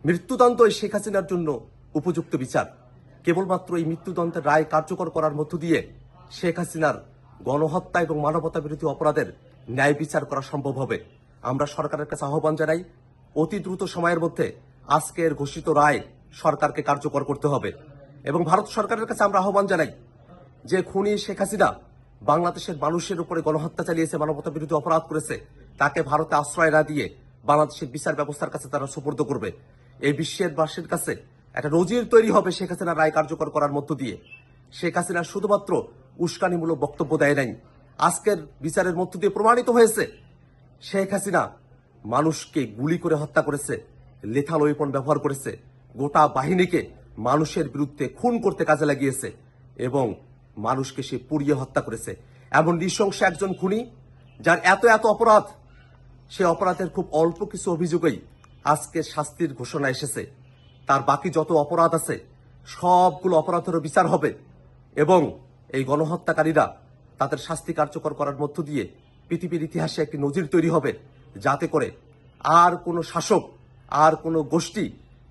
মৃত্যুদণ্ডই শেখ হাসিনার জন্য উপযুক্ত বিচার। কেবলমাত্র এই মৃত্যুদণ্ডের রায় কার্যকর করার মধ্য দিয়ে শেখ হাসিনার গণহত্যা এবং মানবতা বিরোধী অপরাধের ন্যায় বিচার করা সম্ভব হবে। আমরা সরকারের কাছে আহ্বান জানাই, অতি দ্রুত সময়ের মধ্যে আজকের ঘোষিত রায় সরকারকে কার্যকর করতে হবে। এবং ভারত সরকারের কাছে আমরা আহ্বান জানাই যে খুনি শেখ হাসিনা বাংলাদেশের মানুষের উপরে গণহত্যা চালিয়েছে, মানবতা বিরোধী অপরাধ করেছে, তাকে ভারতে আশ্রয় না দিয়ে বাংলাদেশের বিচার ব্যবস্থার কাছে তারা সুপর্দ করবে। এই বিশ্বের বাসীর কাছে একটা নজির তৈরি হবে শেখ হাসিনার রায় কার্যকর করার মধ্য দিয়ে। শেখ হাসিনা শুধুমাত্র উস্কানিমূলক বক্তব্য দেয় নাই, আজকের বিচারের মধ্য দিয়ে প্রমাণিত হয়েছে শেখ হাসিনা মানুষকে গুলি করে হত্যা করেছে, লেথাল ওয়েপন ব্যবহার করেছে, গোটা বাহিনীকে মানুষের বিরুদ্ধে খুন করতে কাজে লাগিয়েছে এবং মানুষকে সে পুড়িয়ে হত্যা করেছে। এমন নৃশংস একজন খুনি যার এত এত অপরাধ, সে অপরাধের খুব অল্প কিছু অভিযোগেই আজকে শাস্তির ঘোষণা এসেছে। তার বাকি যত অপরাধ আছে সবগুলো অপরাধেরও বিচার হবে এবং এই গণহত্যাকারীরা তাদের শাস্তি কার্যকর করার মধ্য দিয়ে পৃথিবীর ইতিহাসে একটি নজির তৈরি হবে, যাতে করে আর কোনো শাসক, আর কোনো গোষ্ঠী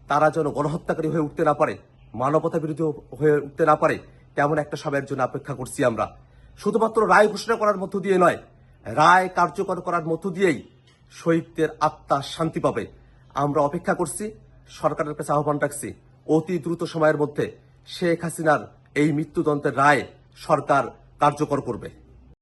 তারা যেন গণহত্যাকারী হয়ে উঠতে না পারে, মানবতা বিরোধী হয়ে উঠতে না পারে। তেমন একটা সময়ের জন্য অপেক্ষা করছি আমরা। শুধুমাত্র রায় ঘোষণা করার মধ্য দিয়ে নয়, রায় কার্যকর করার মধ্য দিয়েই শহীদদের আত্মা শান্তি পাবে। আমরা অপেক্ষা করছি, সরকারের কাছে আহ্বান রাখছি, অতি দ্রুত সময়ের মধ্যে শেখ হাসিনার এই মৃত্যুদণ্ডের রায় সরকার কার্যকর করবে।